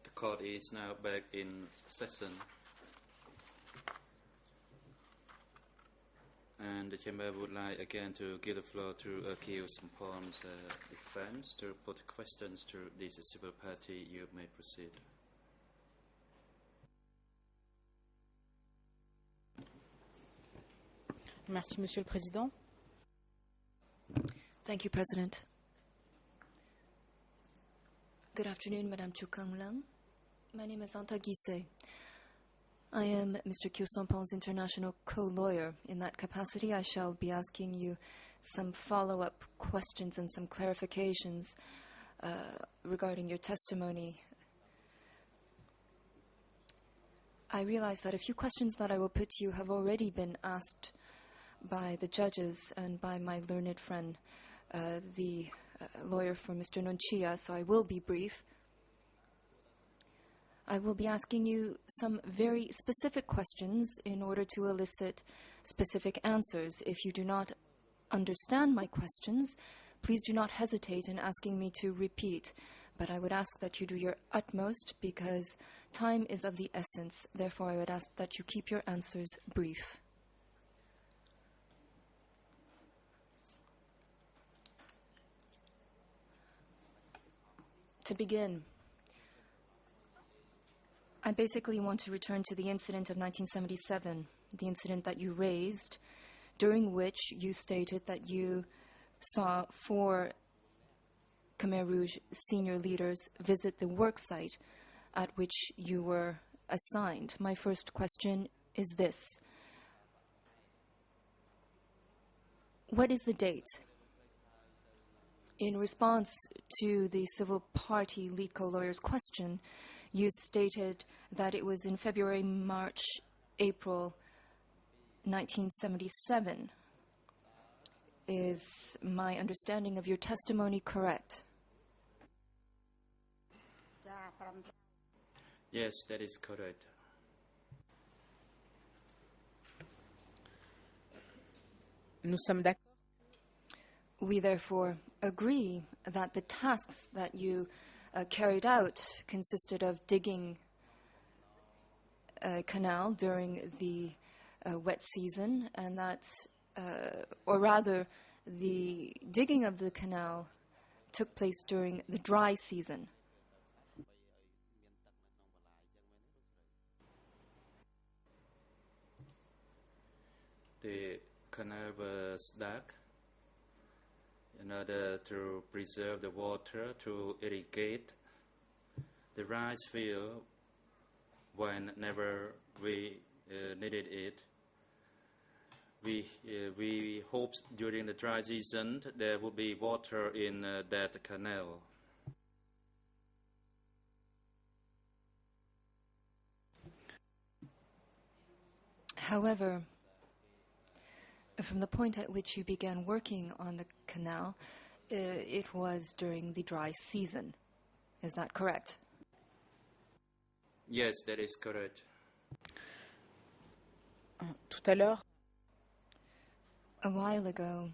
The court is now back in session. And the chamber would like again to give the floor to accused upon defense to put questions to this civil party. You may proceed. Merci, Monsieur le Président. Thank you, President. Good afternoon, Madame Chu Kang-lang. My name is Anta Gise. I am Mr. Kyo Sompong's international co-lawyer. In that capacity, I shall be asking you some follow-up questions and some clarifications regarding your testimony. I realize that a few questions that I will put to you have already been asked by the judges and by my learned friend, the lawyer for Mr. Nonchia, so I will be brief. I will be asking you some very specific questions in order to elicit specific answers. If you do not understand my questions, please do not hesitate in asking me to repeat. But I would ask that you do your utmost because time is of the essence. Therefore, I would ask that you keep your answers brief. To begin, I basically want to return to the incident of 1977, the incident that you raised, during which you stated that you saw 4 Khmer Rouge senior leaders visit the work site at which you were assigned. My first question is this. What is the date? In response to the civil party lead co-lawyer's question, you stated that it was in February, March, April 1977. Is my understanding of your testimony correct? Yes, that is correct. Nous sommes d'accord. We therefore agree that the tasks that you carried out consisted of digging a canal during the wet season, and that, or rather, the digging of the canal took place during the dry season. The canal was dug in order to preserve the water to irrigate the rice field whenever we needed it. We hoped during the dry season there would be water in that canal. However, from the point at which you began working on the canal, it was during the dry season. Is that correct? Yes, that is correct. Tout à l'heure, a while ago,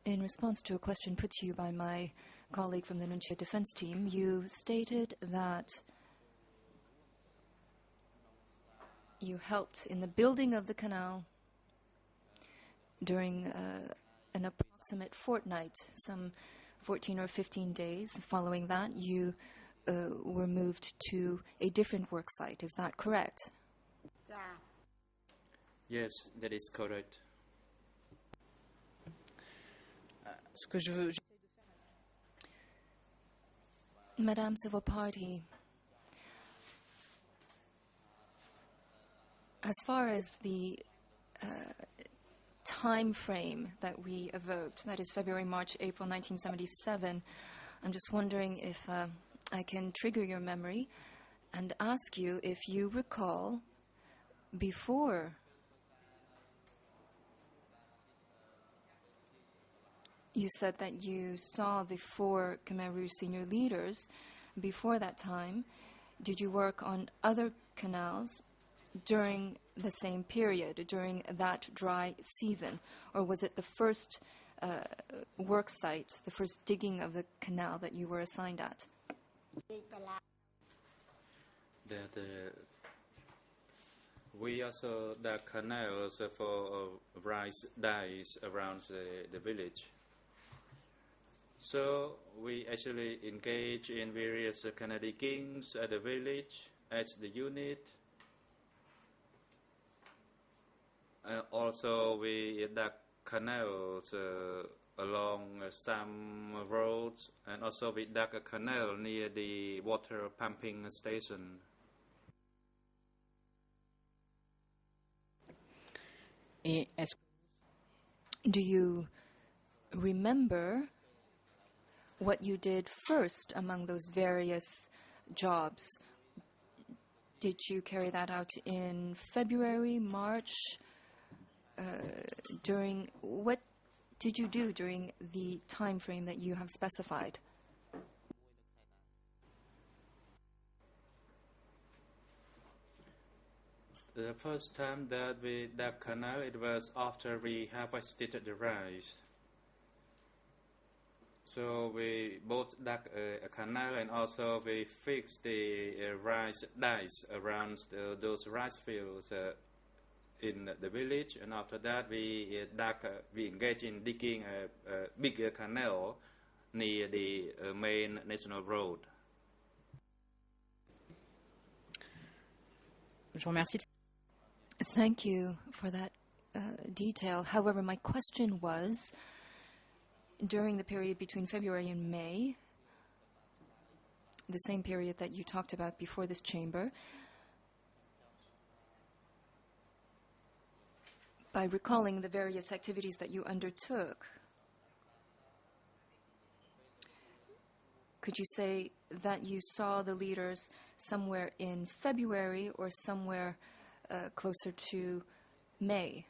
in response to a question put to you by my colleague from the Nunchia defense team, you stated that you helped in the building of the canal during an approximate fortnight, some 14 or 15 days. Following that, you were moved to a different work site. Is that correct? Yes, that is correct. ce que je veux... Madame Civil Party, as far as the time frame that we evoked, that is February, March, April 1977, I'm just wondering if I can trigger your memory and ask you if you recall before you said that you saw the 4 Khmer Rouge senior leaders. Before that time, did you work on other canals during the same period, during that dry season? Or was it the first work site, the first digging of the canal that you were assigned at? That we also dug canals for rice dyes around the village. So we actually engage in various canal diggings at the village, at the unit. Also, we dug canals along some roads, and also we dug a canal near the water pumping station. Do you remember what you did first among those various jobs? Did you carry that out in February, March? What did you do during the time frame that you have specified? The first time that we dug canal, it was after we harvested the rice. So we both dug a canal, and also we fixed the rice dyes around those rice fields in the village. And after that, we engaged in digging a bigger canal near the main national road. Je vous remercie. Thank you for that detail. However, my question was, during the period between February and May, the same period that you talked about before this chamber, by recalling the various activities that you undertook, could you say that you saw the leaders somewhere in February or somewhere closer to May?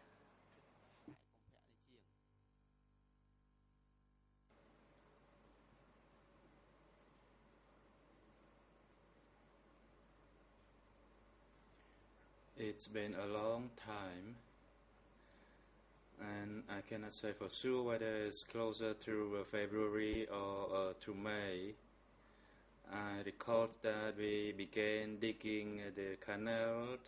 It's been a long time, and I cannot say for sure whether it's closer to February or to May. I recall that we began digging the canal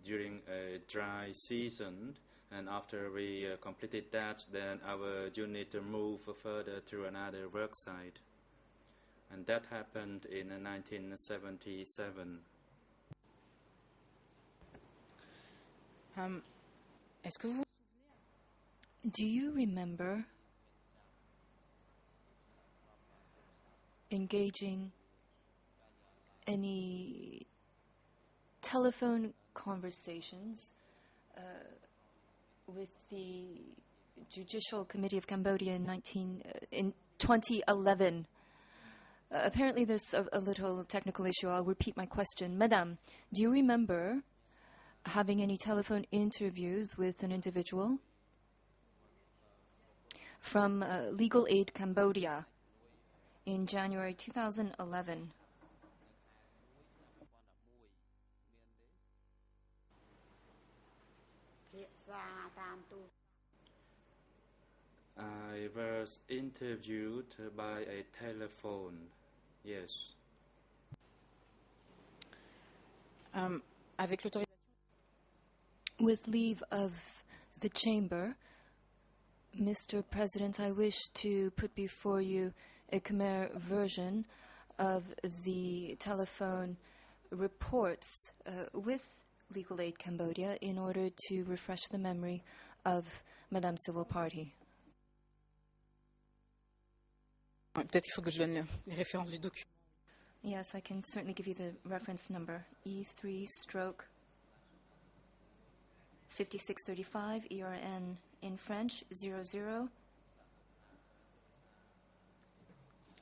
during a dry season, and after we completed that, then our unit moved further to another work site, and that happened in 1977. Est-ce que vous... Do you remember engaging any telephone conversations with the Judicial Committee of Cambodia in 2011? Apparently there's a little technical issue. I'll repeat my question. Madame, do you remember having any telephone interviews with an individual from Legal Aid Cambodia in January 2011? I was interviewed by a telephone, yes. Avec l'autorisation. With leave of the chamber, Mr. President, I wish to put before you a Khmer version of the telephone reports with Legal Aid Cambodia in order to refresh the memory of Madame Civil Party. Peut-être qu'il faut que je donne les références du document. Yes, I can certainly give you the reference number. E3/5635, ERN in French, 00,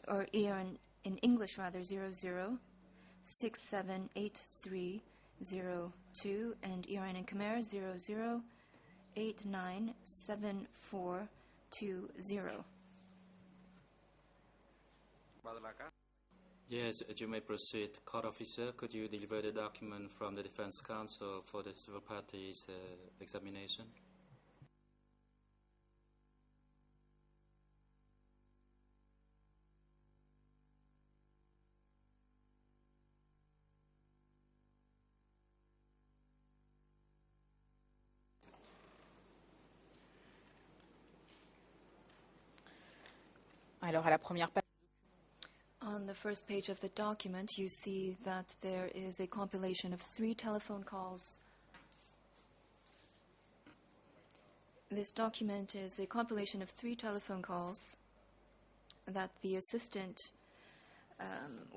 or ERN in English rather, 00678302, and ERN in Khmer, 00897420. Yes, you may proceed. Court officer, could you deliver the document from the Defense Counsel for the civil party's examination? Alors, à la première page, On the first page of the document, you see that there is a compilation of 3 telephone calls. This document is a compilation of 3 telephone calls that the assistant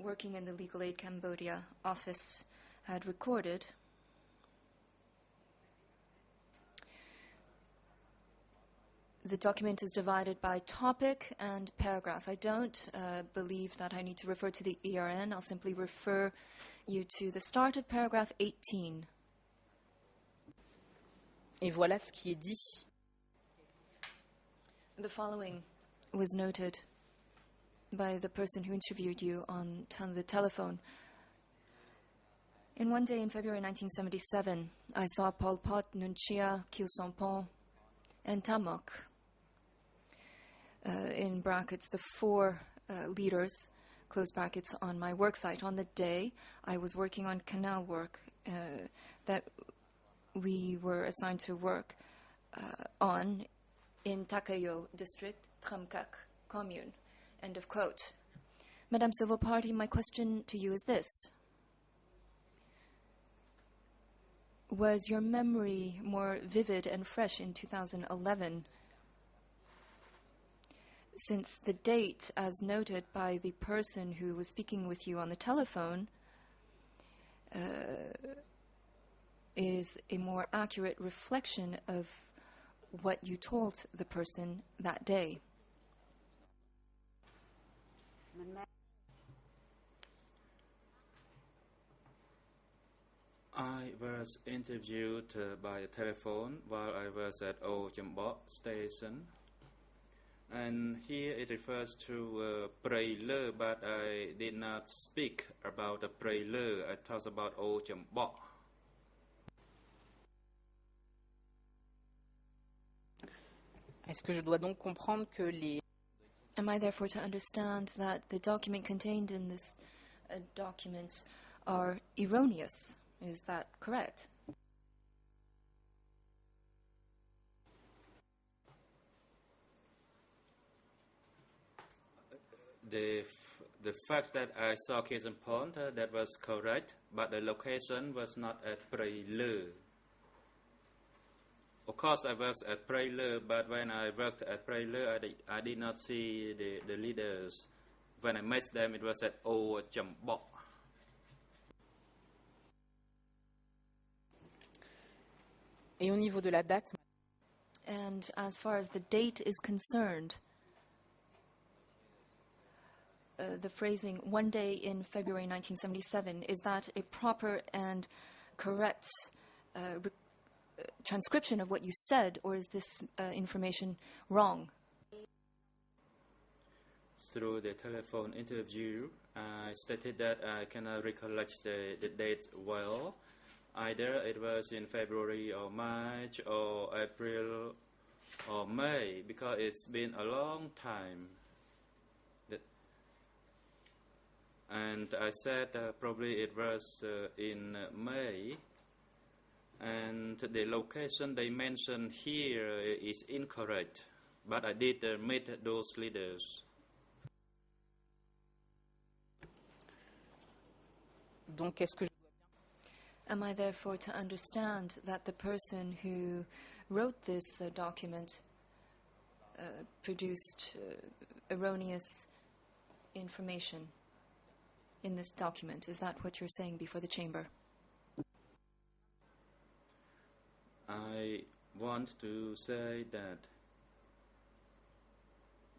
working in the Legal Aid Cambodia office had recorded. The document is divided by topic and paragraph. I don't believe that I need to refer to the ERN. I'll simply refer you to the start of paragraph 18. et voilà ce qui est dit. The following was noted by the person who interviewed you on the telephone. In one day in February 1977, I saw Pol Pot, Nunchia, Khieu Samphan, and Tamok, in brackets, the 4 leaders, close brackets, on my work site. On the day, I was working on canal work that we were assigned to work on in Takayo district, Tramkak commune. End of quote. Madame Civil Party, my question to you is this. Was your memory more vivid and fresh in 2011? Since the date, as noted by the person who was speaking with you on the telephone, is a more accurate reflection of what you told the person that day. I was interviewed by telephone while I was at Old Chambok station. And here it refers to Prailer, but I did not speak about the Prailer. I talked about Old Chambok. Est-ce que je dois donc comprendre que les... Am I therefore to understand that the document contained in this document are erroneous? Is that correct? The facts that I saw case in point, that was correct, but the location was not at Prailer. Of course, I was at Prailer, but when I worked at Prailer, I did not see the leaders. When I met them, it was at Old Chambok. Et au niveau de la date, And as far as the date is concerned, the phrasing, one day in February 1977, is that a proper and correct transcription of what you said, or is this information wrong? Through the telephone interview, I stated that I cannot recollect the date well. Either it was in February or March or April or May, because it's been a long time. And I said probably it was in May. And the location they mentioned here is incorrect. But I did meet those leaders. donc est-ce que je... Am I therefore to understand that the person who wrote this document produced erroneous information in this document? Is that what you're saying before the chamber? I want to say that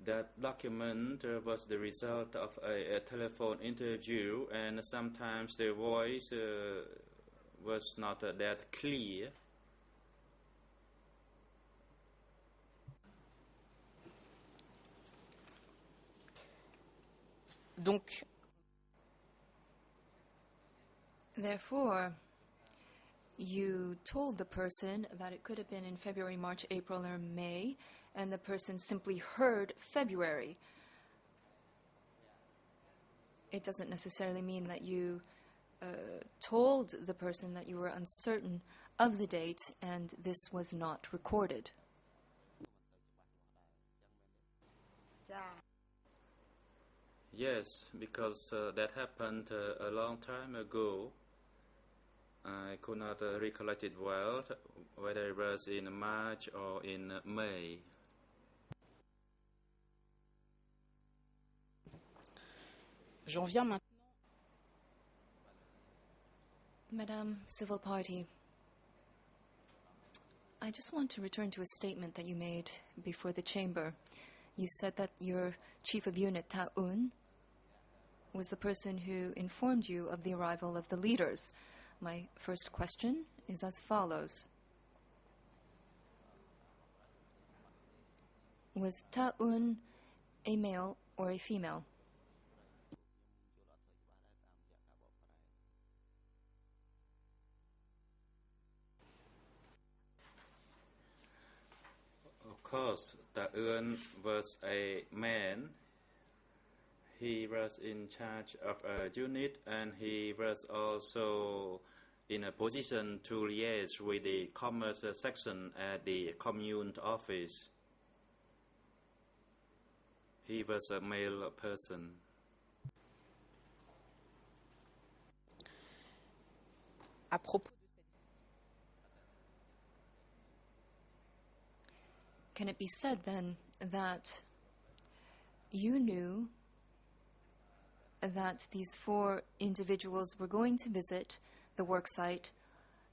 that document was the result of a telephone interview, and sometimes the voice was not that clear. Donc, Therefore, you told the person that it could have been in February, March, April, or May, and the person simply heard February. It doesn't necessarily mean that you told the person that you were uncertain of the date and this was not recorded. Yes, because that happened a long time ago. I could not recollect it well, whether it was in March or in May. J'en viens maintenant. Madame Civil Party, I just want to return to a statement that you made before the chamber. You said that your chief of unit, Ta Un, was the person who informed you of the arrival of the leaders. My first question is as follows. Was Ta Un a male or a female? Of course, Ta Un was a man. He was in charge of a unit, and he was also in a position to liaise with the commerce section at the commune office. He was a male person. À propos Can it be said then that you knew that these 4 individuals were going to visit the worksite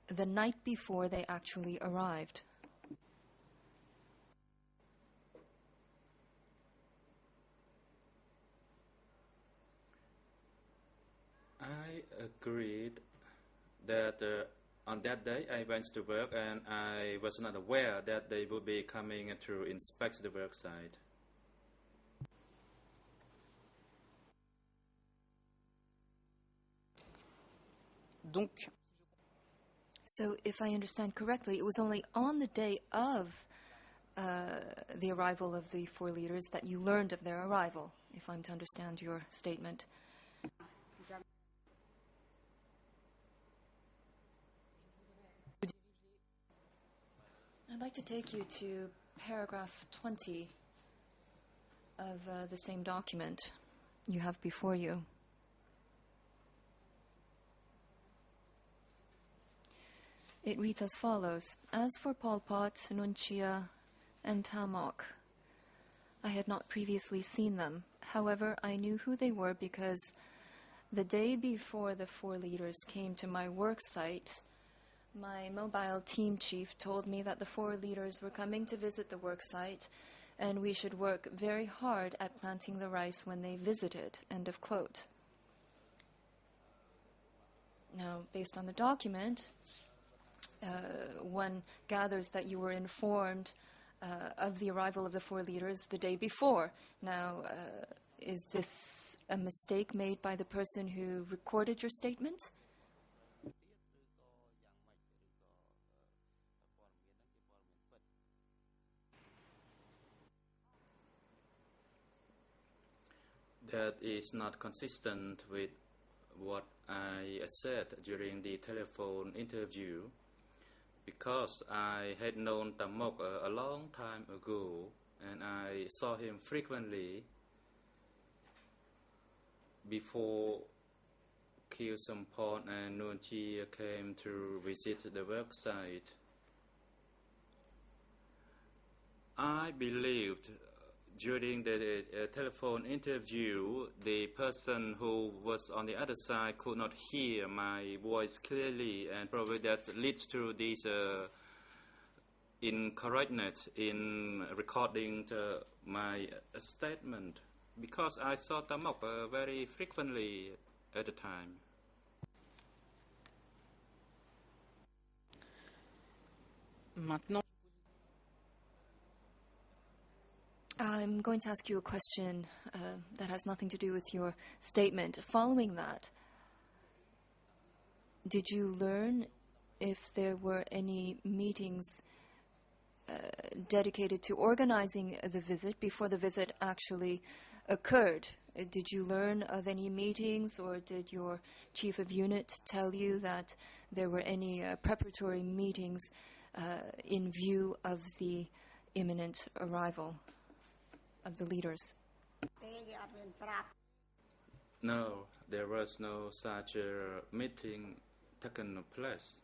the night before they actually arrived? I agreed that on that day I went to work, and I was not aware that they would be coming to inspect the work site. Donc, So, if I understand correctly, it was only on the day of the arrival of the 4 leaders that you learned of their arrival, if I'm to understand your statement. I'd like to take you to paragraph 20 of the same document you have before you. It reads as follows. As for Pol Pot, Nunchia, and Tamok, I had not previously seen them. However, I knew who they were because the day before the 4 leaders came to my work site, my mobile team chief told me that the 4 leaders were coming to visit the work site and we should work very hard at planting the rice when they visited. End of quote. Now, based on the document, one gathers that you were informed of the arrival of the 4 leaders the day before. Now, is this a mistake made by the person who recorded your statement? That is not consistent with what I said during the telephone interview, because I had known Tamok a long time ago, and I saw him frequently before Khieu Sampon and Nunchi came to visit the work site. I believed during the telephone interview, the person who was on the other side could not hear my voice clearly, and probably that leads to this incorrectness in recording my statement, because I saw Tamok very frequently at the time. maintenant, I'm going to ask you a question that has nothing to do with your statement. Following that, did you learn if there were any meetings dedicated to organizing the visit before the visit actually occurred? Did you learn of any meetings, or did your chief of unit tell you that there were any preparatory meetings in view of the imminent arrival of the leaders? No, there was no such a meeting taken place.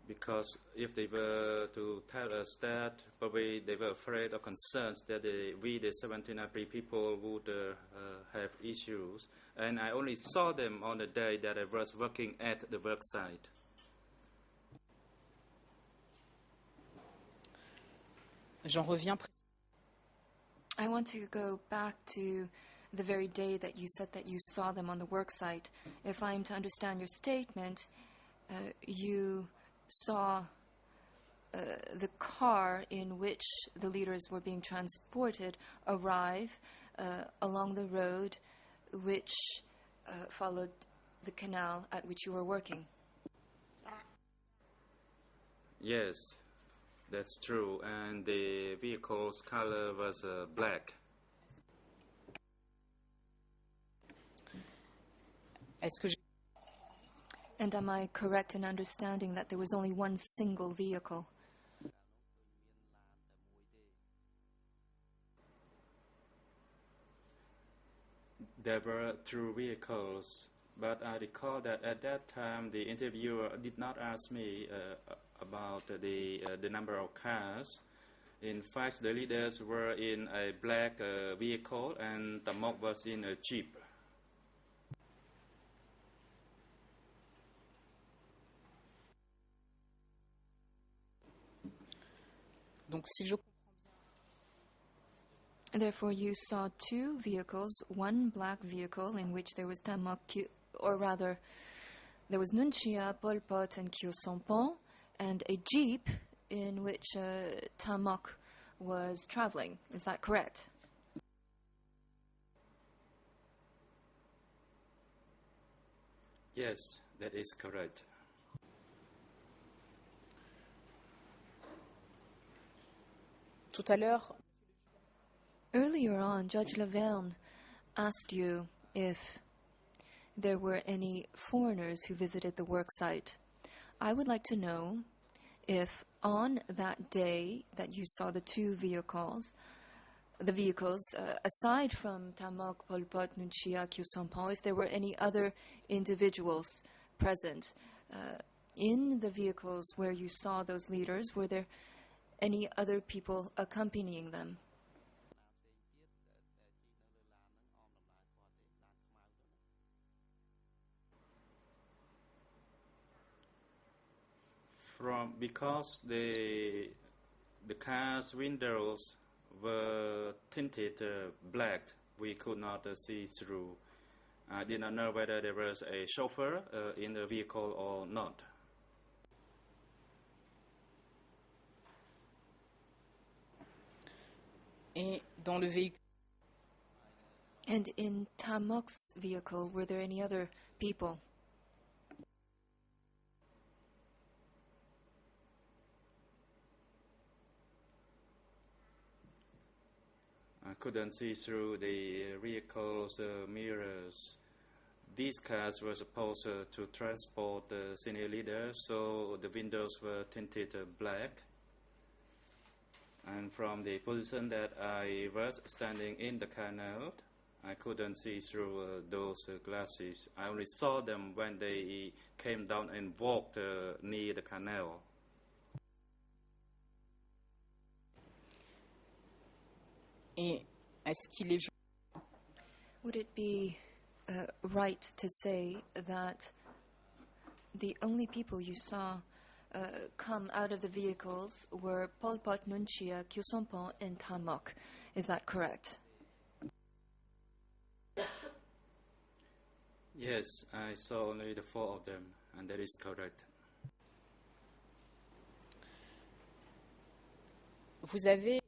Because if they were to tell us that, probably they were afraid or concerned that we, the 17 April people, would have issues. And I only saw them on the day that I was working at the work site. J'en reviens. I want to go back to the very day that you said that you saw them on the work site. If I'm to understand your statement, you saw the car in which the leaders were being transported arrive along the road which followed the canal at which you were working. Yes, that's true. And the vehicle's color was black. Est-ce que And am I correct in understanding that there was only one single vehicle? There were two vehicles, but I recall that at that time the interviewer did not ask me about the number of cars. In fact, the leaders were in a black vehicle and Tamok was in a jeep. Donc, si je Therefore, you saw two vehicles, one black vehicle in which there was Tamok, or rather, there was Nunchia, Pol Pot, and Kyo Sompon, and a jeep in which Tamok was traveling. Is that correct? Yes, that is correct. tout à l'heure, Earlier on, Judge Laverne asked you if there were any foreigners who visited the work site. I would like to know if on that day that you saw the two vehicles, aside from Tamok, Pol Pot, Nunchia, Kyo Sompon, if there were any other individuals present in the vehicles where you saw those leaders, were there any other people accompanying them? Because the car's windows were tinted black, we could not see through. I did not know whether there was a chauffeur in the vehicle or not. et dans le véhicule, And in Tamok's vehicle, were there any other people? I couldn't see through the vehicle's mirrors. These cars were supposed to transport the senior leaders, so the windows were tinted black. And from the position that I was standing in the canal, I couldn't see through those glasses. I only saw them when they came down and walked near the canal. et est-ce qu'il est Would it be right to say that the only people you saw come out of the vehicles were Pol Pot, Nunchia, Kyo Sompon, and Tamok? Is that correct? Yes, I saw only the four of them, and that is correct. vous avez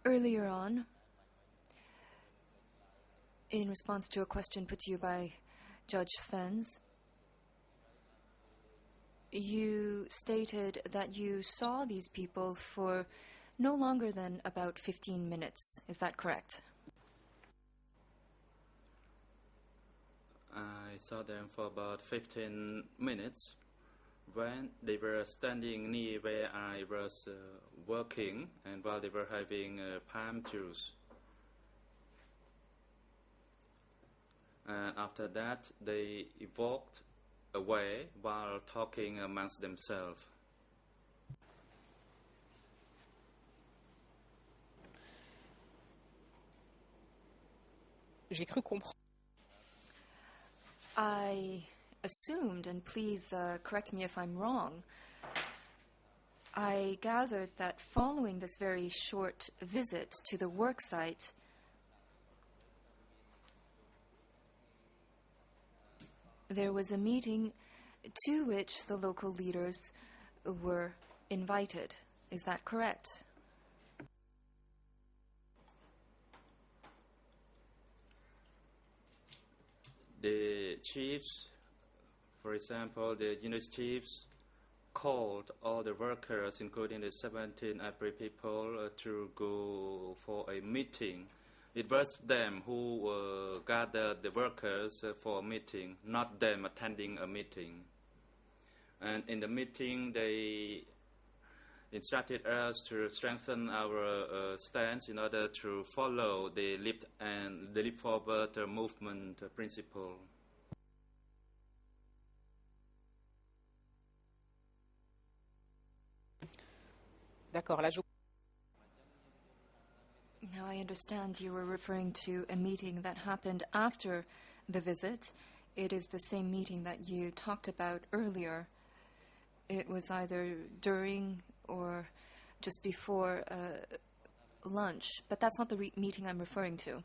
Earlier on, in response to a question put to you by Judge Fens, you stated that you saw these people for no longer than about 15 minutes. Is that correct? I saw them for about 15 minutes when they were standing near where I was working, and while they were having palm juice. And after that, they walked away while talking amongst themselves. J'ai cru comprendre. I assumed, and please correct me if I'm wrong, I gathered that following this very short visit to the work site, there was a meeting to which the local leaders were invited. Is that correct? The chiefs, for example, the unit chiefs called all the workers, including the 17 April people, to go for a meeting. It was them who gathered the workers for a meeting, not them attending a meeting. And in the meeting, they instructed us to strengthen our stance in order to follow the lift forward movement principle. D'accord, là je... Now I understand you were referring to a meeting that happened after the visit. It is the same meeting that you talked about earlier. It was either during or just before lunch, but that's not the meeting I'm referring to.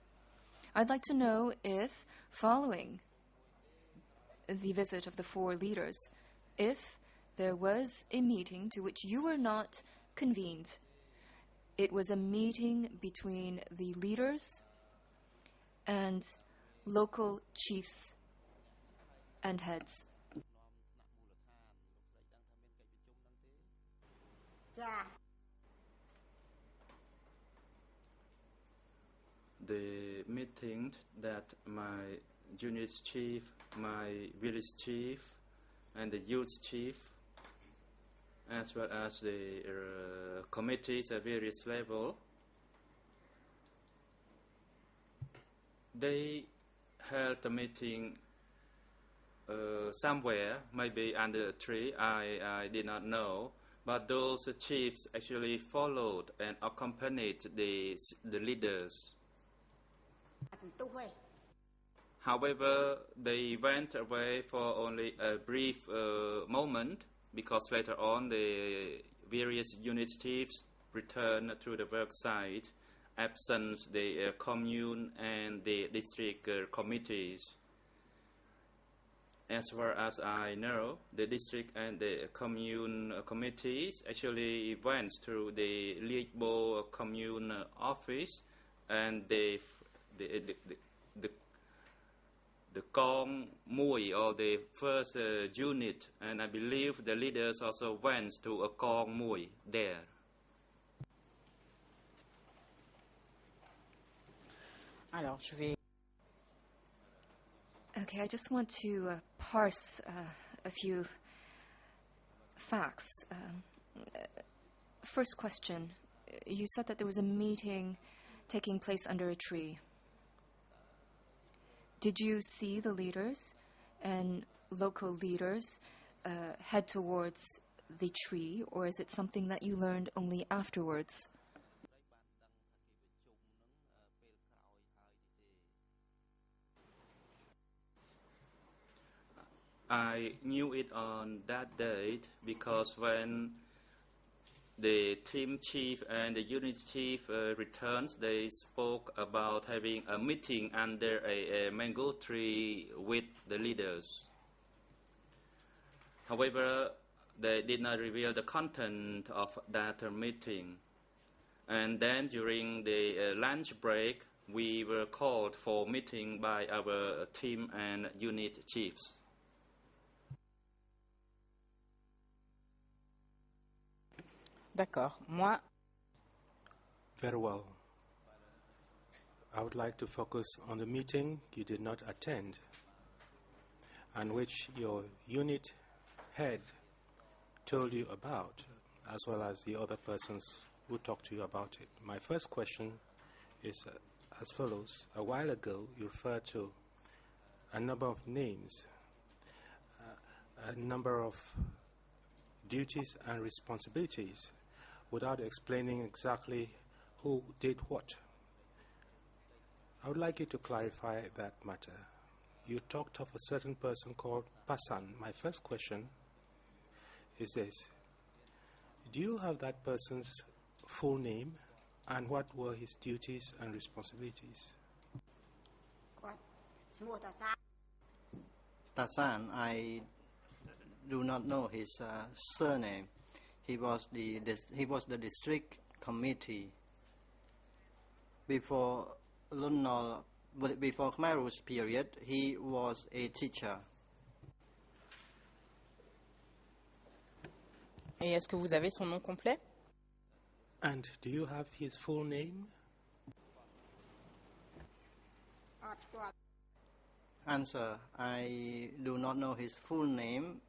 I'd like to know if, following the visit of the 4 leaders, if there was a meeting to which you were not convened. It was a meeting between the leaders and local chiefs and heads. The meeting that my unit chief, my village chief, and the youth chief, as well as the committees at various levels, they held a meeting somewhere, maybe under a tree, I did not know, but those chiefs actually followed and accompanied the leaders. However, they went away for only a brief moment, because later on the various unit chiefs returned to the work site, absent the commune and the district committees. As far as I know, the district and the commune committees actually went to the Liegbo commune office, and the Kong Mui, or the first unit, and I believe the leaders also went to a Kong Mui there. Alors, je vais... Okay, I just want to parse a few facts. First question, you said that there was a meeting taking place under a tree. Did you see the leaders and local leaders head towards the tree, or is it something that you learned only afterwards? I knew it on that date because when the team chief and the unit chief returned, they spoke about having a meeting under a mango tree with the leaders. However, they did not reveal the content of that meeting. And then during the lunch break, we were called for meeting by our team and unit chiefs. D'accord. Moi... Very well. I would like to focus on the meeting you did not attend, and which your unit head told you about, as well as the other persons who talked to you about it. My first question is as follows. A while ago, you referred to a number of names, a number of duties and responsibilities, without explaining exactly who did what. I would like you to clarify that matter. You talked of a certain person called Pasan. My first question is this. Do you have that person's full name, and what were his duties and responsibilities? Tasan, I do not know his surname. He was the district committee before Khmer Rouge period. He was a teacher. Et est-ce que vous avez son nom complet? And do you have his full name? Answer, I do not know his full name.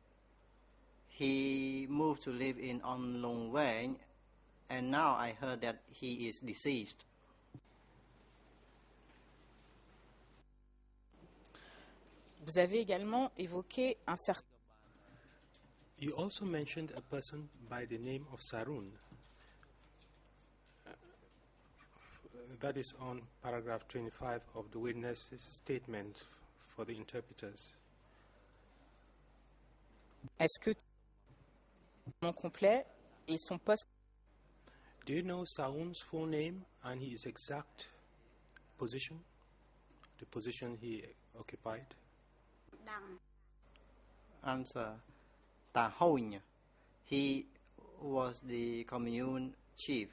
He moved to live in On Long Wang, and now I heard that he is deceased. Vous avez également évoqué un certain... You also mentioned a person by the name of Sarun. That is on paragraph 25 of the witness's statement for the interpreters. Est-ce que son nom complet et son poste... Do you know Sarun's full name and his exact position? The position he occupied? Answer, Ta Hoing. He was the commune chief,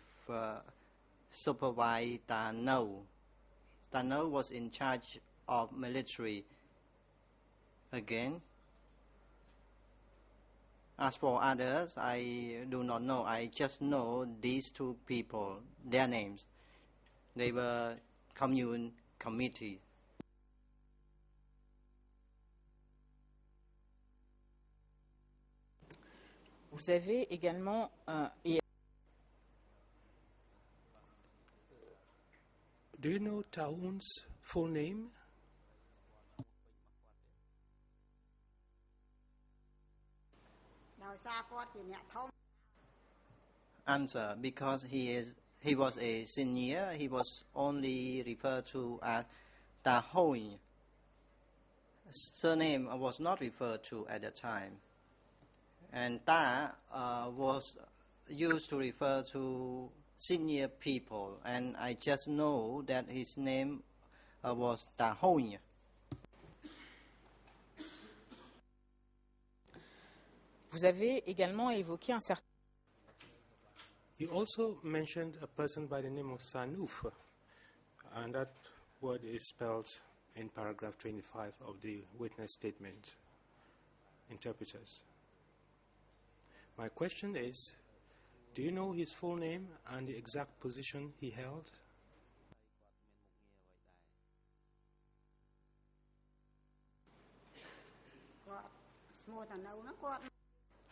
supervised Ta No. Ta No was in charge of military. Again, as for others, I do not know. I just know these two people, their names. They were commune committee. Vous avez également... Do you know Taun's full name? Answer, because he was a senior, he was only referred to as Ta Hoi. Surname was not referred to at the time. And Ta was used to refer to senior people, and I just know that his name was Ta Hoi. Vous avez également évoqué un certain... You also mentioned a person by the name of Sanuf, and that word is spelled in paragraph 25 of the witness statement. Interpreters. My question is, do you know his full name and the exact position he held?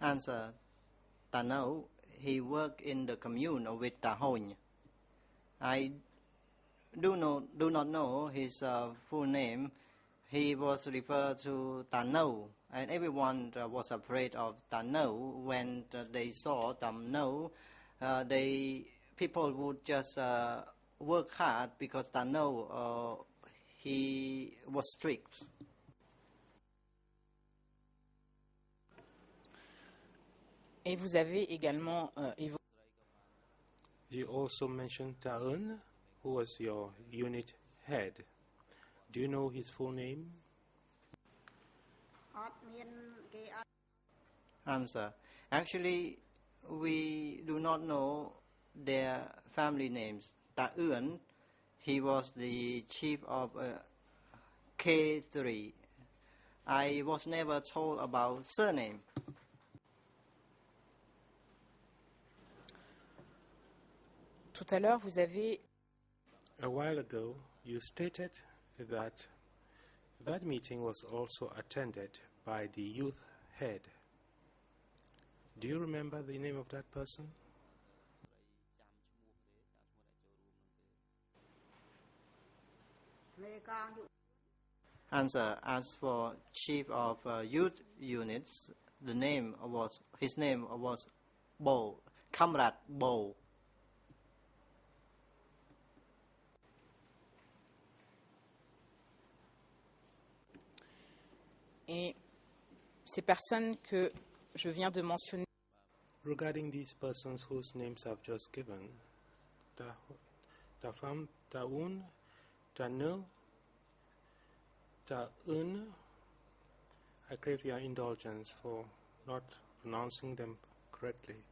Answer, Ta No. He worked in the commune with Ta Hoi. I do not know his full name. He was referred to Ta No, and everyone was afraid of Ta No. When they saw Ta No, people would just work hard because Ta No, he was strict. Et vous avez également évoqué... You also mentioned Taun, who was your unit head. Do you know his full name? Answer, actually, we do not know their family names. Ta Uan, he was the chief of K3. I was never told about surname. Tout à l'heure, vous avez... A while ago, you stated that that meeting was also attended by the youth head. Do you remember the name of that person? Answer. As for chief of youth units, his name was Bo, Comrade Bo. Et ces personnes que je viens de mentionner, Regarding these persons whose names I've just given, Tafam, Taun, Tanu, Taun, I crave your indulgence for not pronouncing them correctly.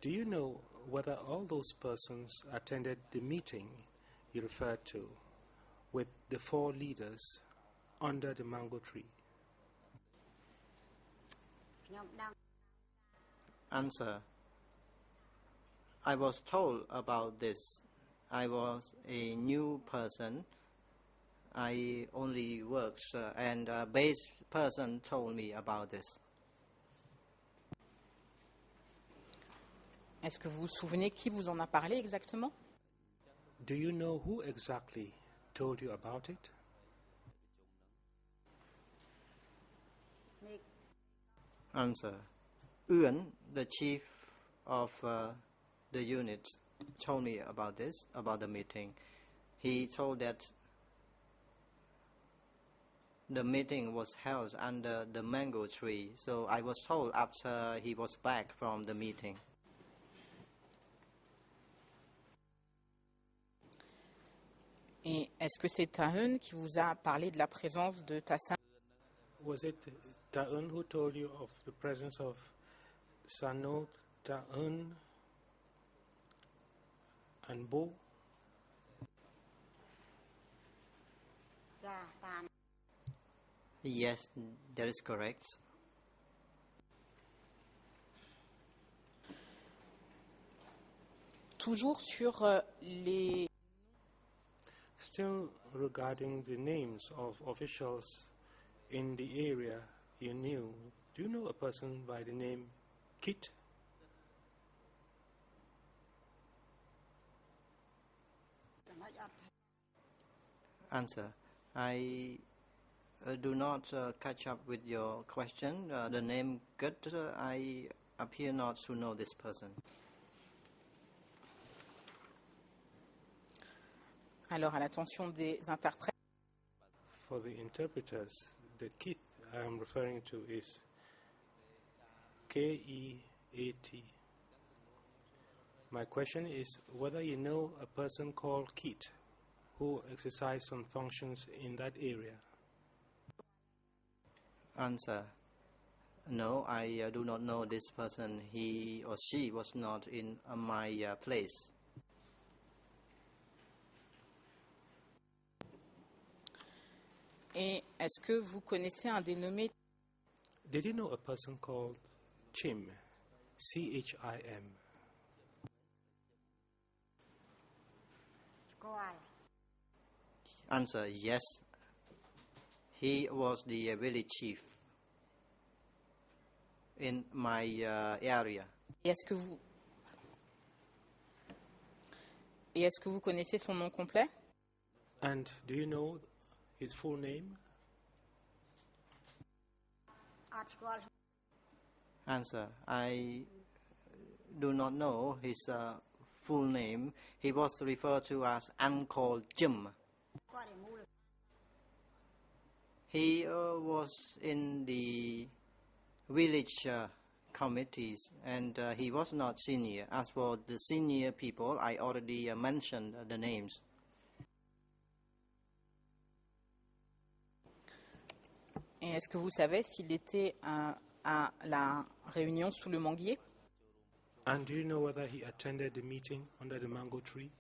Do you know whether all those persons attended the meeting you referred to with the 4 leaders under the mango tree? Answer. I was told about this. I was a new person. I only worked, and a base person told me about this. est-ce que vous vous souvenez qui vous en a parlé exactement? Do you know who exactly told you about it? Answer. Yuan, the chief of the unit, told me about this, about the meeting. He told that the meeting was held under the mango tree, so I was told after he was back from the meeting. Et est-ce que c'est Taun qui vous a parlé de la présence de Tassin? Was it Taun who told you of the presence of Sano, Taun, and Bo? Yes, that is correct. Toujours sur les... Still regarding the names of officials in the area you knew, do you know a person by the name Kit? Answer. I do not catch up with your question. The name Gut, I appear not to know this person. Alors, à l'attention des interprètes, For the interpreters, the Kit I am referring to is K-E-A-T. My question is whether you know a person called Kit who exercised some functions in that area. Answer. No, I do not know this person. He or she was not in my place. et est-ce que vous connaissez un dénommé Did you know a person called Chim? C-H-I-M. Answer. Yes. He was the village chief in my area. et est-ce que vous connaissez son nom complet? And do you know his full name? Answer. I do not know his full name. He was referred to as Uncle Jim. He was in the village committees, and he was not senior. As for the senior people, I already mentioned the names. Et est-ce que vous savez s'il était à la réunion sous le manguier? And do you know whether he attended the meeting under the mango tree?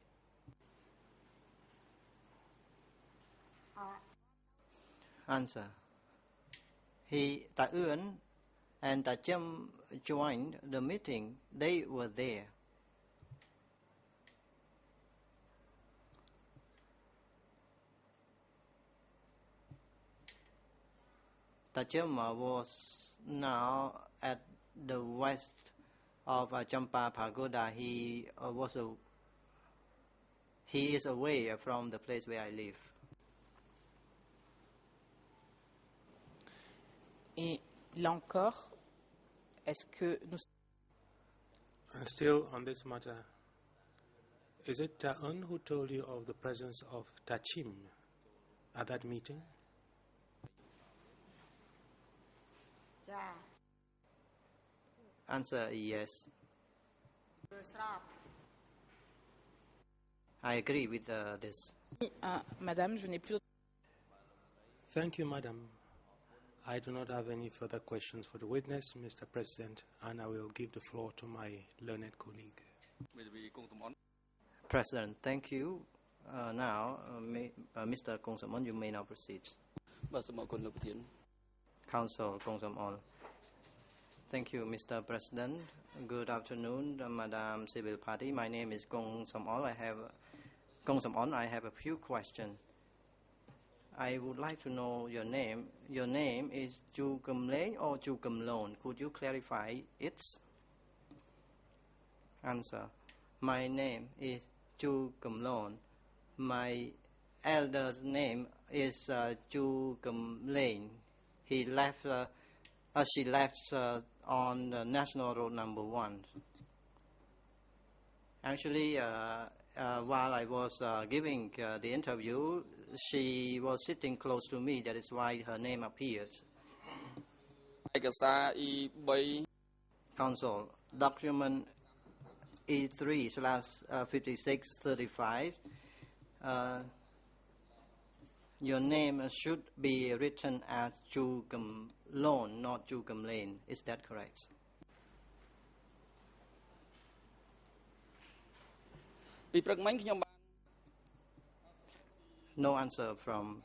Answer. Ta Yuan and Ta Chim joined the meeting. They were there. Ta Chim was now at the west of Champa Pagoda. He is away from the place where I live. Et là encore, est-ce que nous... Still on this matter, is it Ta'un who told you of the presence of Tachim at that meeting? Answer, yes. I agree with this. Madame, je n'ai plus... Thank you, Madam. I do not have any further questions for the witness, Mr. President, and I will give the floor to my learned colleague. President, thank you. Now, Mr. Kong Samon, you may now proceed. Counsel Kong Samon. Thank you, Mr. President. Good afternoon, Madam Civil Party. My name is Kong Samon. I have a few questions. I would like to know your name. Your name is Chu Kum Leng or Chu Kum Lon? Could you clarify it? Answer. My name is Chu Kum Lon. My elder's name is Chu Kum Leng. She left on National Road number 1. Actually, while I was giving the interview, she was sitting close to me. That is why her name appeared. Counsel, document E3/5635. Your name should be written as Chu Kum Lon, not Chu Kum Leng. Is that correct? No answer from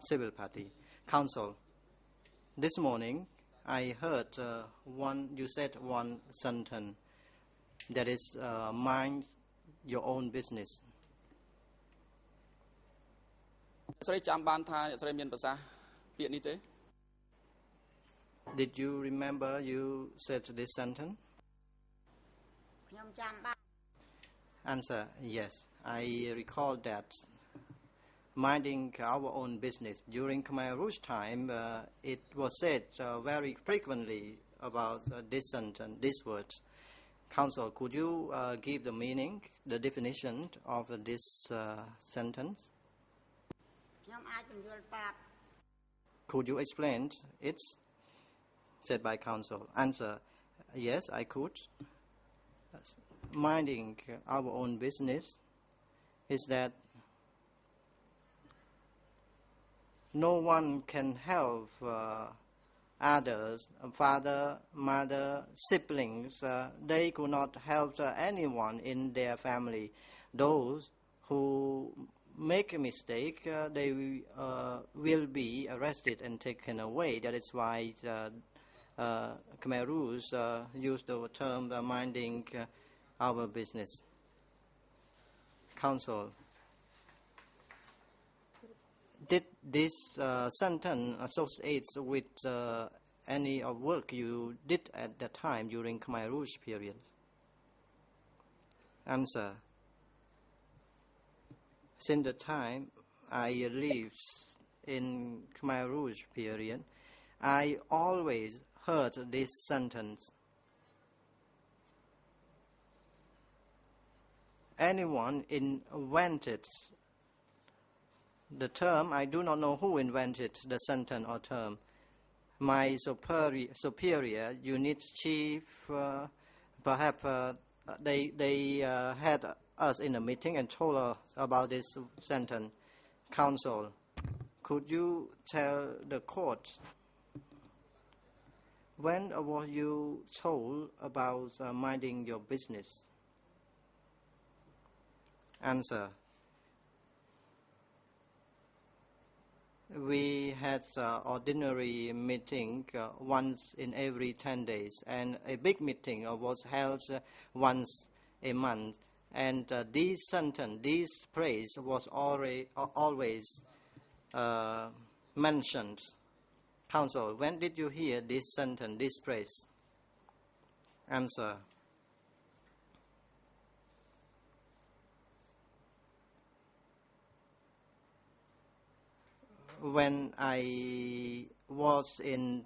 Civil Party. Counsel, this morning I heard you said one sentence, that is, mind your own business. Did you remember you said this sentence? Answer, yes. I recall that. Minding our own business. During Khmer Rouge time, it was said very frequently about this sentence, this word. Counsel, could you give the meaning, the definition of this sentence? Could you explain it? Said by counsel. Answer, yes, I could. Minding our own business is that no one can help others, father, mother, siblings. They could not help anyone in their family. Those who make a mistake, they will be arrested and taken away. That is why Khmer Rouge used the term minding our business. Counsel, did this sentence associate with any of work you did at that time during Khmer Rouge period? Answer. Since the time I lived in Khmer Rouge period, I always heard this sentence. Anyone invented the term. I do not know who invented the sentence or term. My superior unit chief, perhaps they had us in a meeting and told us about this sentence. Counsel, could you tell the court when were you told about minding your business? Answer. We had ordinary meeting once in every 10 days, and a big meeting was held once a month. And this sentence, this phrase was always mentioned. Counsel, when did you hear this sentence, this phrase? Answer. When I was in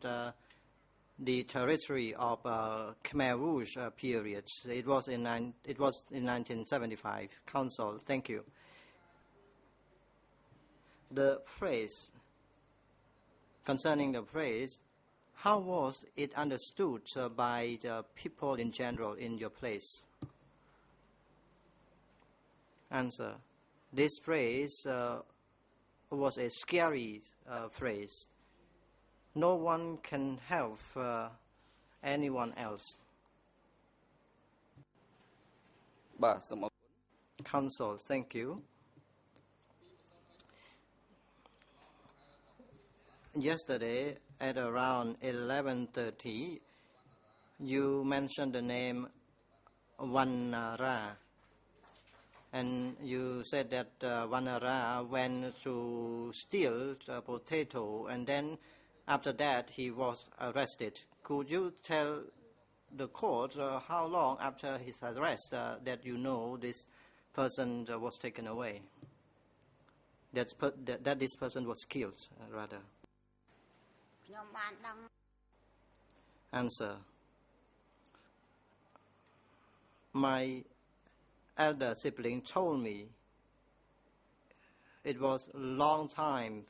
the territory of Khmer Rouge period, it was in 1975. Council, thank you. The phrase, concerning the phrase, how was it understood by the people in general in your place? Answer. This phrase was a scary phrase. No one can help anyone else. Council, thank you. Yesterday at around 11:30, you mentioned the name Vanara, and you said that Vanara went to steal the potato, and then after that he was arrested. Could you tell the court how long after his arrest that you know this person was taken away? That this person was killed, rather. Answer. My elder sibling told me it was a long time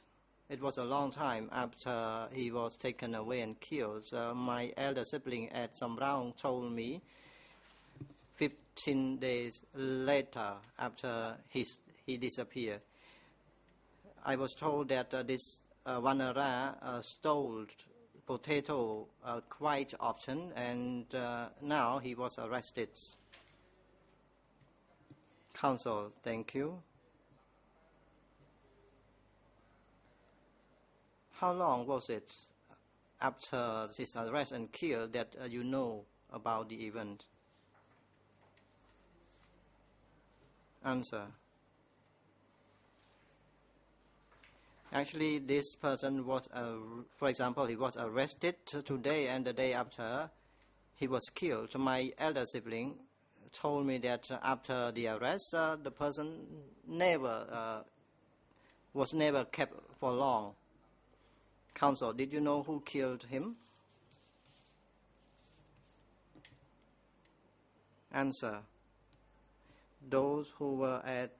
after he was taken away and killed. My elder sibling at some round told me 15 days later after he disappeared. I was told that this Vanara stole potato quite often, and now he was arrested. Counsel, thank you. How long was it after his arrest and kill that you know about the event? Answer. Actually, this person was, for example, he was arrested today, and the day after he was killed. My elder sibling told me that after the arrest, the person was never kept for long. Counsel, did you know who killed him? Answer. Those who were at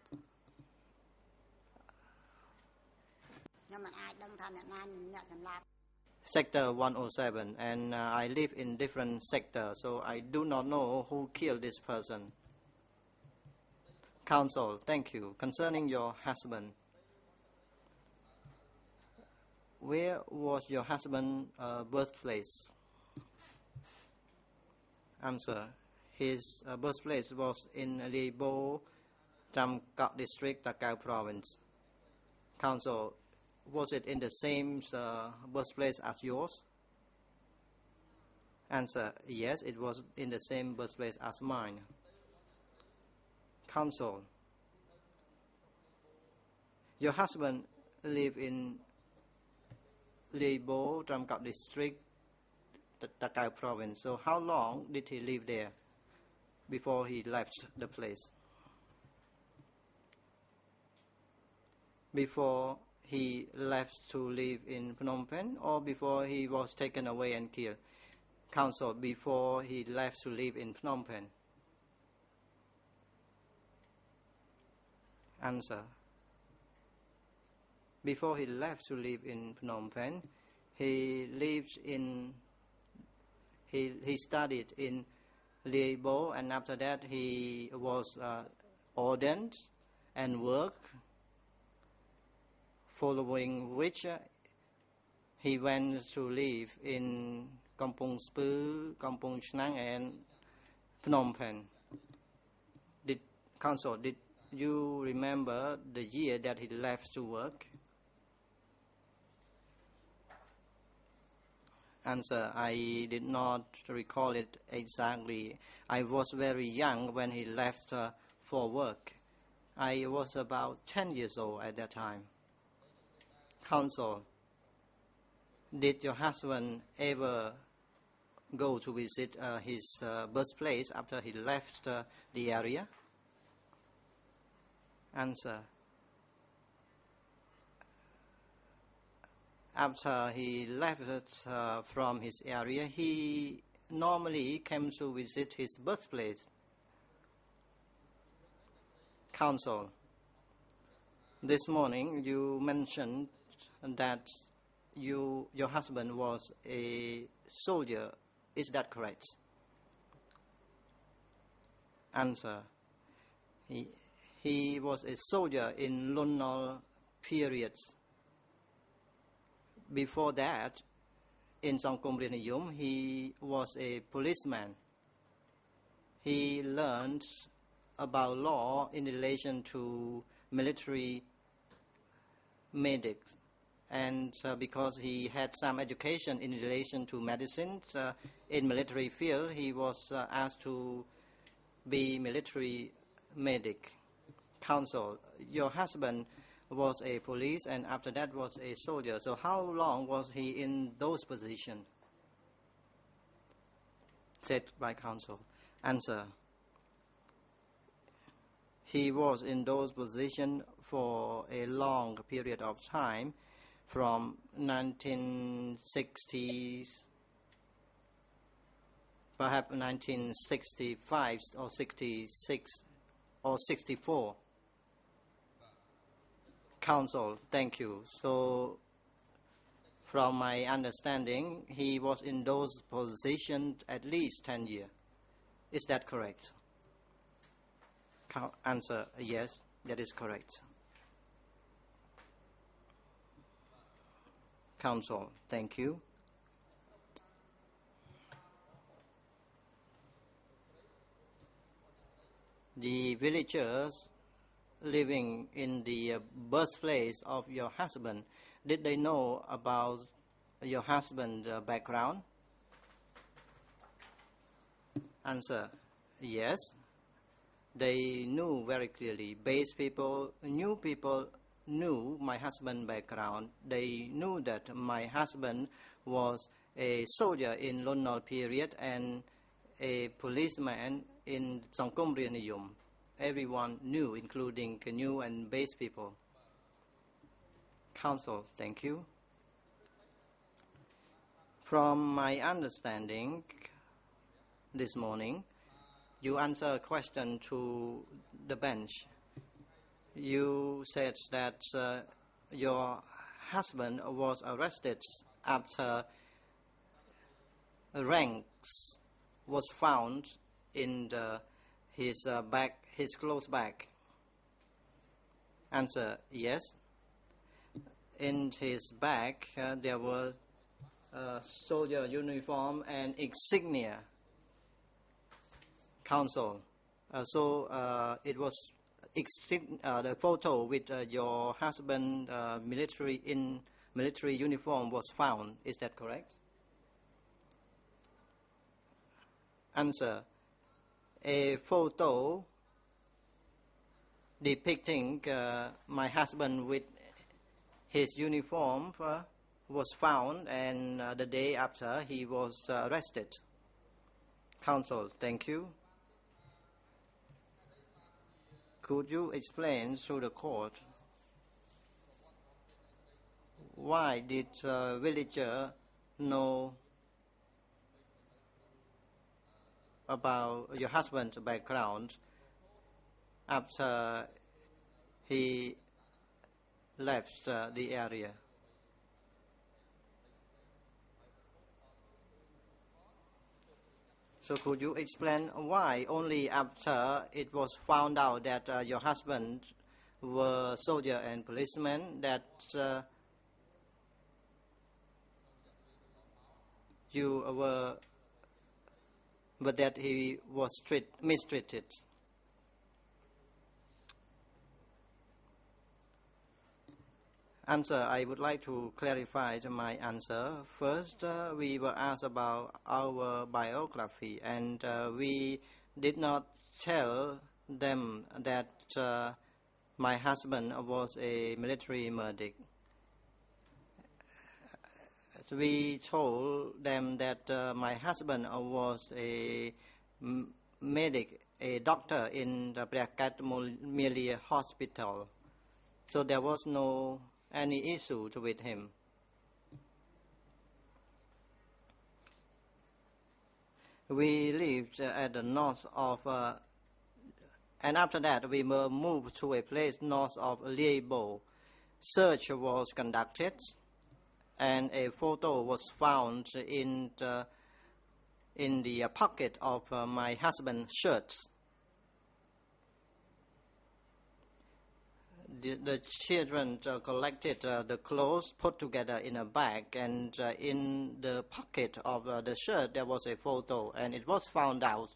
Sector 107, and I live in different sectors, so I do not know who killed this person. Counsel, thank you. Concerning your husband, where was your husband's birthplace? Answer. His birthplace was in Libo, Tramkak district, Takao province. Counsel, was it in the same birthplace as yours? Answer. Yes, it was in the same birthplace as mine. Counsel, your husband lived in Libo, Tramkak district, Takao province. So how long did he live there before he left the place? Before he left to live in Phnom Penh, or before he was taken away and killed? Counsel, before he left to live in Phnom Penh. Answer. Before he left to live in Phnom Penh, he studied in Libo, and after that he was ordained and worked, following which he went to live in Kampong Speu, Kampong Chnang, and Phnom Penh. Counsel, did you remember the year that he left to work? Answer. I did not recall it exactly. I was very young when he left for work. I was about 10 years old at that time. Counsel, did your husband ever go to visit his birthplace after he left the area? Answer. After he left from his area, he normally came to visit his birthplace. Counsel. This morning you mentioned that your husband was a soldier. Is that correct? Answer. He was a soldier in Lon Nol period. Before that, in Sangkom Rianayum, he was a policeman. He learned about law in relation to military medics. And because he had some education in relation to medicine in military field, he was asked to be military medic. Counsel, your husband was a police and after that was a soldier. So how long was he in those positions? Said by counsel. Answer. He was in those positions for a long period of time, from 1960s, perhaps 1965 or 66 or 64. Counsel, thank you. So, from my understanding, he was in those positions at least 10 years. Is that correct? Answer, yes, that is correct. Counsel, thank you. The villagers living in the birthplace of your husband, did they know about your husband's background? Answer, yes. They knew very clearly. Base people, new people knew my husband's background. They knew that my husband was a soldier in Lon Nol period and a policeman in Sangkom Rianayum. Everyone knew, including Canoe and base people. Counsel, thank you. From my understanding this morning, you answer a question to the bench. You said that your husband was arrested after ranks was found in his clothes bag. Answer, yes. In his bag there was a soldier uniform and insignia. Counsel, it was the photo with your husband military uniform was found. Is that correct? Answer, a photo depicting my husband with his uniform was found, and the day after he was arrested. Counsel, thank you. Could you explain to the court why did villager know about your husband's background after he left the area? So could you explain why only after it was found out that your husband were soldier and policeman that you were, but that he was mistreated? Answer, I would like to clarify my answer. First, we were asked about our biography, and we did not tell them that my husband was a military medic. we told them that my husband was a medic, a doctor in the Prakat Mulia hospital. So there was no any issue with him. We lived at the north of, and after that we were moved to a place north of Liebo. Search was conducted, and a photo was found in the pocket of my husband's shirt. The children collected the clothes, put together in a bag, and in the pocket of the shirt there was a photo, and it was found out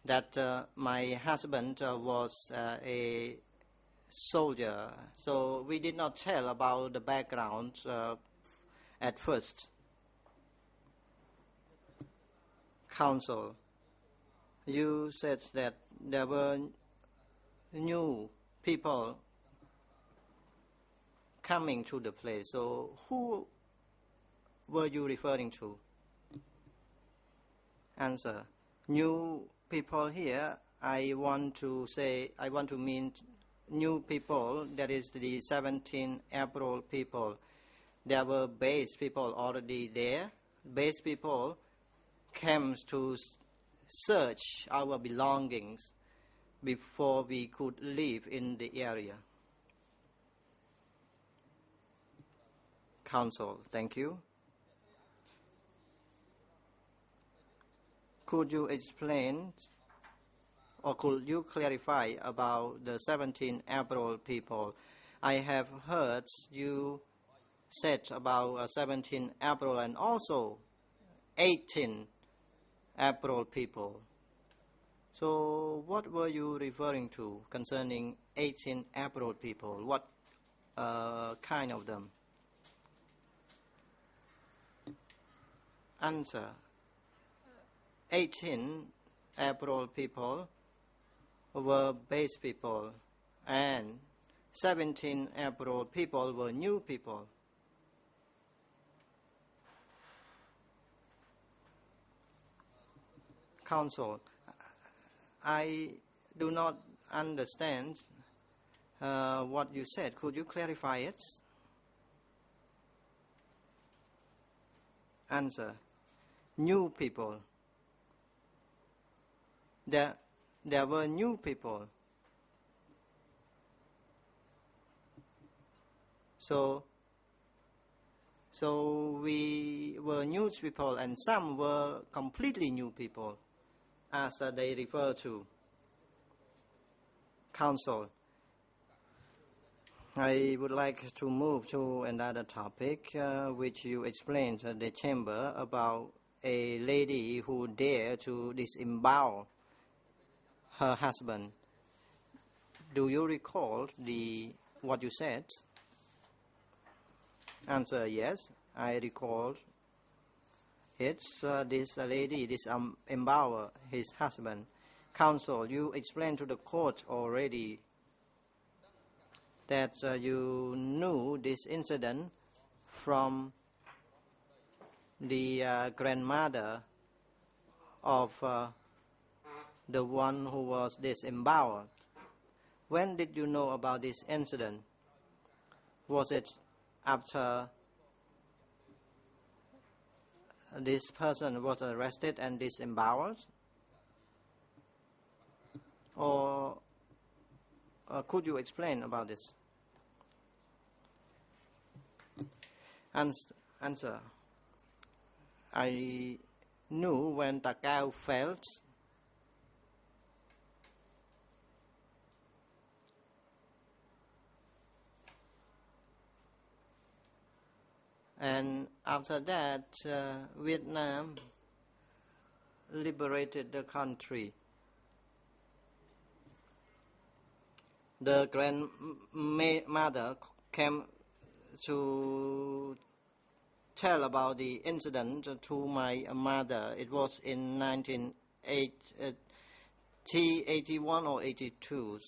that my husband was a soldier. So we did not tell about the background at first. Counsel, you said that there were new people coming to the place. So who were you referring to? Answer, new people here, I want to mean new people, that is the 17 April people. There were base people already there. Base people came to search our belongings before we could live in the area. Counsel, thank you. Could you explain or could you clarify about the 17 April people? I have heard you said about 17 April and also 18 April people. So what were you referring to concerning 18 April people? What kind of them? Answer, 18 April people were base people and 17 April people were new people. Counsel, I do not understand what you said. Could you clarify it? Answer, new people. There were new people. So we were new people and some were completely new people, as they refer to. Counsel, I would like to move to another topic which you explained at the chamber about a lady who dared to disembowel her husband. Do you recall what you said? Answer, yes, I recall. It's this lady disembowel his husband. Counsel, you explained to the court already that you knew this incident from the grandmother of the one who was disemboweled. When did you know about this incident? Was it after this person was arrested and disemboweled? Or could you explain about this? Answer, I knew when Takao fell. And after that, Vietnam liberated the country. The grandmother came to tell about the incident to my mother. It was in 1981 or 82.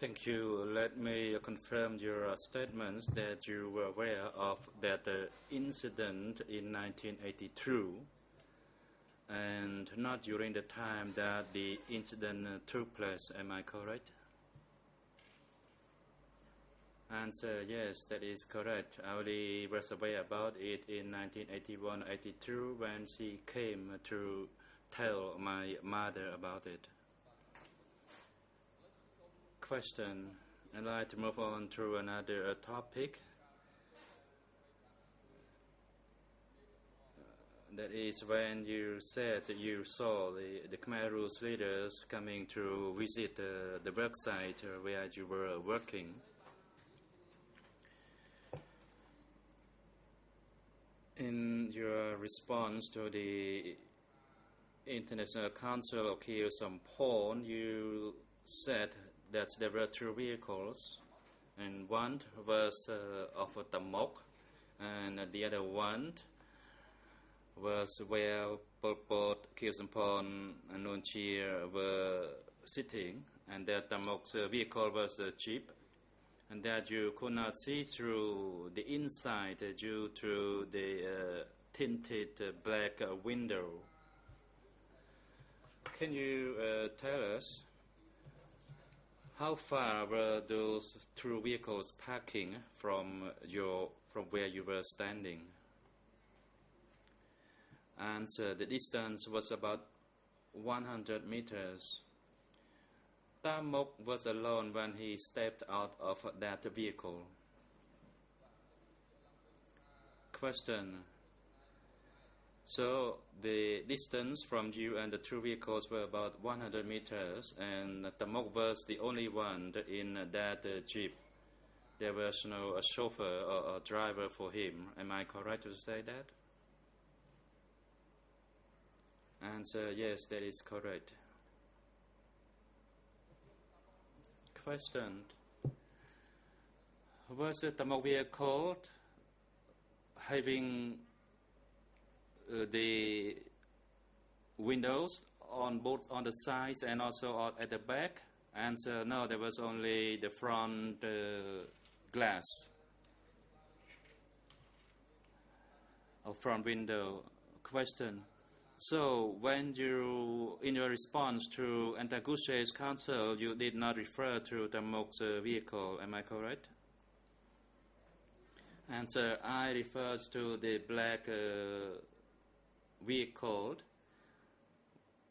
Thank you. Let me confirm your statements that you were aware of that incident in 1982 and not during the time that the incident took place. Am I correct? Answer, yes, that is correct. I only was aware about it in 1981-82 when she came to tell my mother about it. Question. I'd like to move on to another topic. That is when you said that you saw the Khmer Rouge leaders coming to visit the work site where you were working. In your response to the International Council of Kyrgyzstan Porn, you said that there were two vehicles, and one was of a Tamok, and the other one was where Pol Pot, Kyrgyzstan and Nuon Chea were sitting, and that Tamok's vehicle was a jeep, and that you could not see through the inside due to the tinted black window. Can you tell us how far were those two vehicles parking from where you were standing? Answer, the distance was about 100 meters. Tamok was alone when he stepped out of that vehicle. Question. So the distance from you and the two vehicles were about 100 meters, and Tamok was the only one in that jeep. There was no chauffeur or a driver for him. Am I correct to say that? Answer, yes, that is correct. Question. Was the Tamok vehicle having the windows on both on the sides and also at the back? Answer, no, there was only the front glass or front window. Question. So when you, in your response to Antaguche's counsel, you did not refer to Tamok's vehicle, am I correct? Answer, I referred to the black vehicle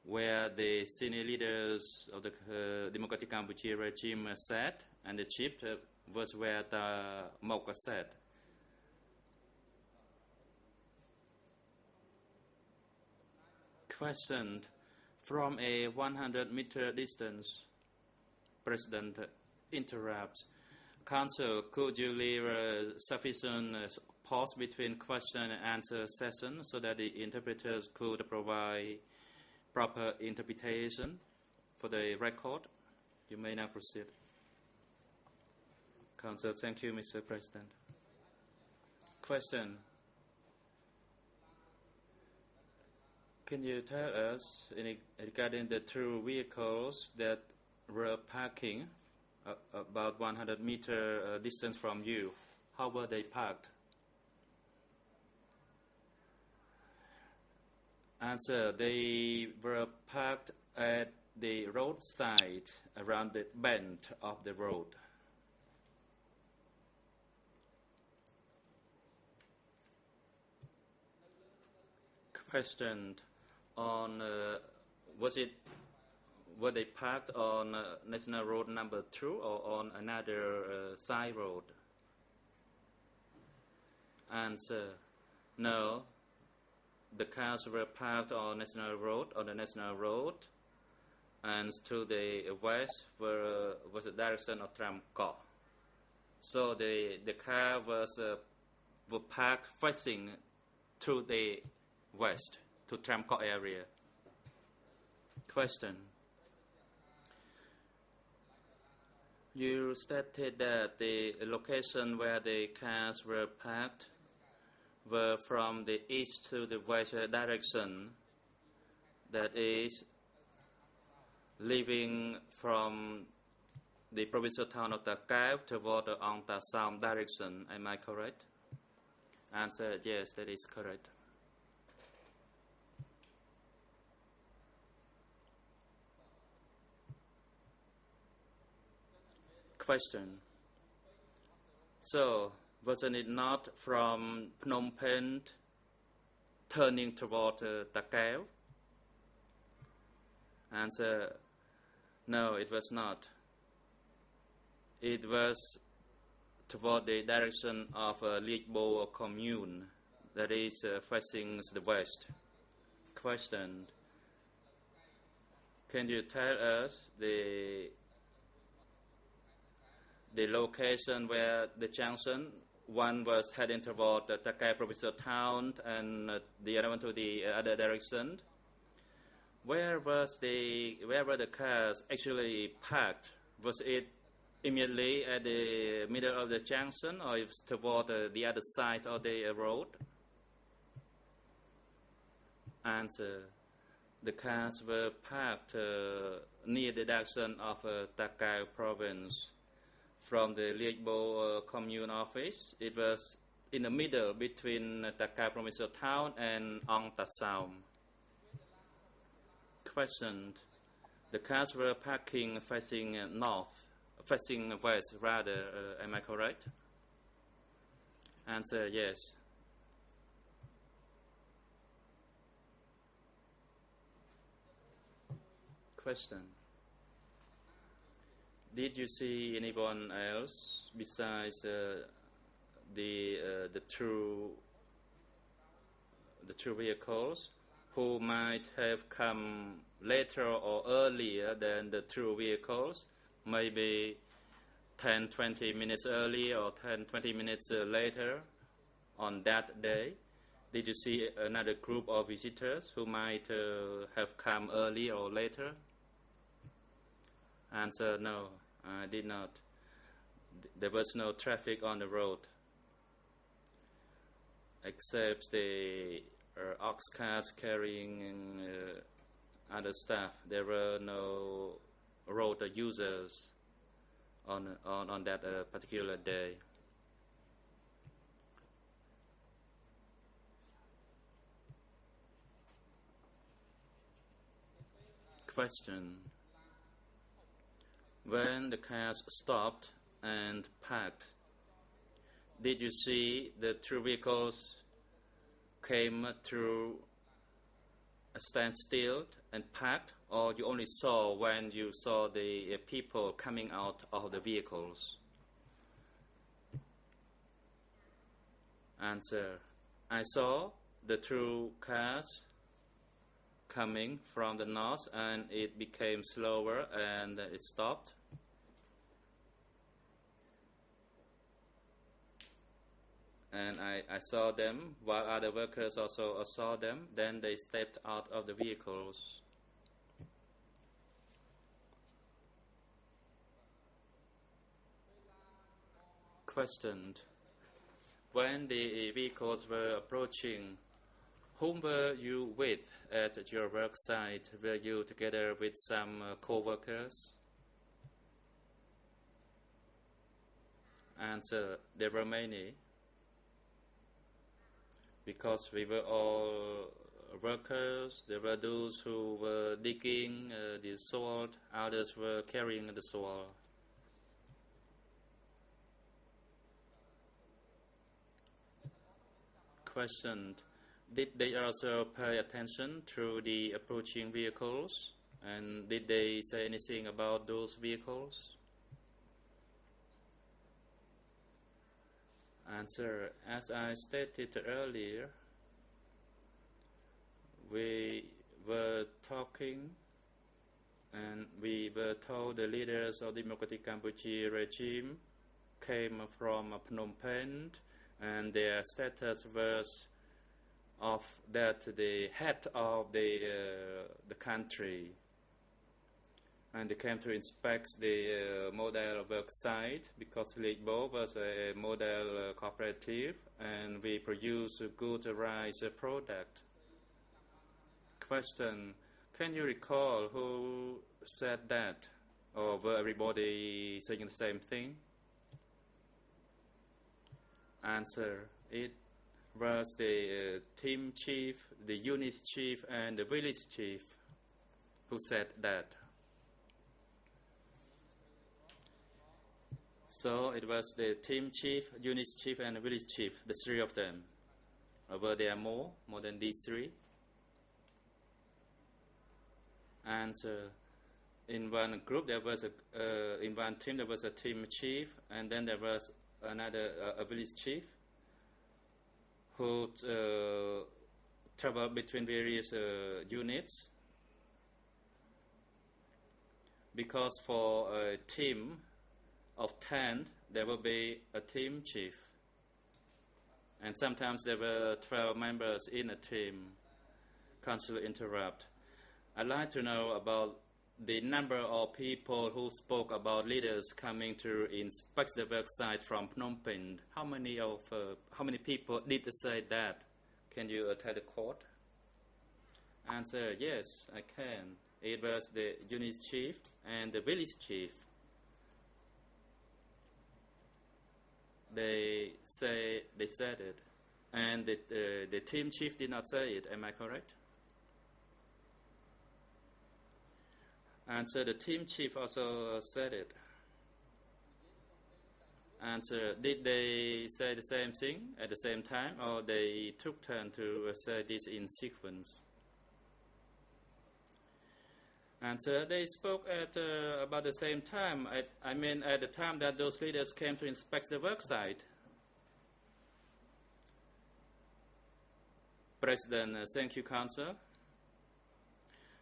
where the senior leaders of the Democratic Cambodia regime sat, and the jeep was where Tamok sat. Question. From a 100-meter distance, President interrupts. Counsel, could you leave a sufficient pause between question and answer session so that the interpreters could provide proper interpretation for the record? You may now proceed. Counsel, thank you, Mr. President. Question. Can you tell us regarding the two vehicles that were parking about 100-meter distance from you? How were they parked? Answer, they were parked at the roadside around the bend of the road. Question. Were they parked on National Road number 2 or on another side road? Answer, no. The cars were parked on the National Road, and to the west was the direction of Tram Kok. So the car were parked facing to the west, to Tram Kok area. Question. You stated that the location where the cars were parked were from the east to the west direction, that is, leaving from the provincial town of Takao toward the Ong Ta Sam direction. Am I correct? Answer, yes, that is correct. Question. So, wasn't it not from Phnom Penh turning toward Takao? Answer, no, it was not. It was toward the direction of Liech Bo commune, that is facing the west. Question. Can you tell us the location where the junction, one was heading toward the Takao provincial town and the other one to the other direction? Where were the cars actually parked? Was it immediately at the middle of the junction, or it was toward the other side of the road? Answer. The cars were parked near the junction of Takao province. From the Liech Bo commune office, it was in the middle between Takao provincial town and Ong Ta Sam. Question. The cars were parking facing north, facing west rather, am I correct? Answer, yes. Question. Did you see anyone else besides the two vehicles who might have come later or earlier than the two vehicles, maybe 10-20 minutes earlier or 10-20 minutes later on that day? Did you see another group of visitors who might have come earlier or later? Answer, no, I did not. There was no traffic on the road except the ox carts carrying other stuff. There were no road users on that particular day. Question. When the cars stopped and parked, did you see the two vehicles came through a standstill and parked, or you only saw when you saw the people coming out of the vehicles? Answer. I saw the two cars coming from the north, and it became slower and it stopped. And I saw them while other workers also saw them. Then they stepped out of the vehicles. Questioned. When the vehicles were approaching, whom were you with at your work site? Were you together with some co-workers? Answer. There were many. Because we were all workers, there were those who were digging the soil, others were carrying the soil. Questioned. Did they also pay attention to the approaching vehicles? And did they say anything about those vehicles? Answer. As I stated earlier, we were talking and we were told the leaders of the Democratic Cambodia regime came from Phnom Penh, and their status was of that the head of the country, and they came to inspect the model work site because Liech Bo was a model cooperative, and we produce a good rice product. Question. Can you recall who said that? Or were everybody saying the same thing? Answer, it was the team chief, the unit chief, and the village chief who said that. So it was the team chief, unit chief, and the village chief, the three of them. Were there more than these three? Answer, in one group there was in one team there was a team chief, and then there was another a village chief who traveled between various units, because for a team of 10 there will be a team chief, and sometimes there were 12 members in a team. Councillor interrupt. I'd like to know about the number of people who spoke about leaders coming to inspect the work site from Phnom Penh. How many people did say that? Can you tell the court? Answer, yes, I can. It was the unit chief and the village chief. They said it, and the team chief did not say it. Am I correct? Answer, the team chief also said it. Answer, did they say the same thing at the same time, or they took turn to say this in sequence? Answer, they spoke at about the same time. I mean at the time that those leaders came to inspect the work site. President, thank you, Councillor.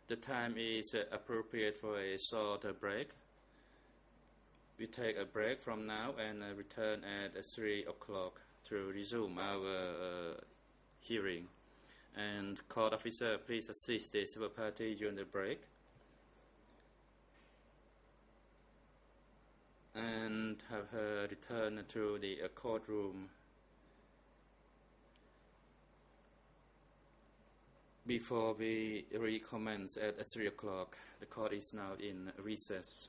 The time is appropriate for a short break. We take a break from now and return at 3 o'clock to resume our hearing. And court officer, please assist the civil party during the break. And have her return to the courtroom before we recommence at 3 o'clock. The court is now in recess.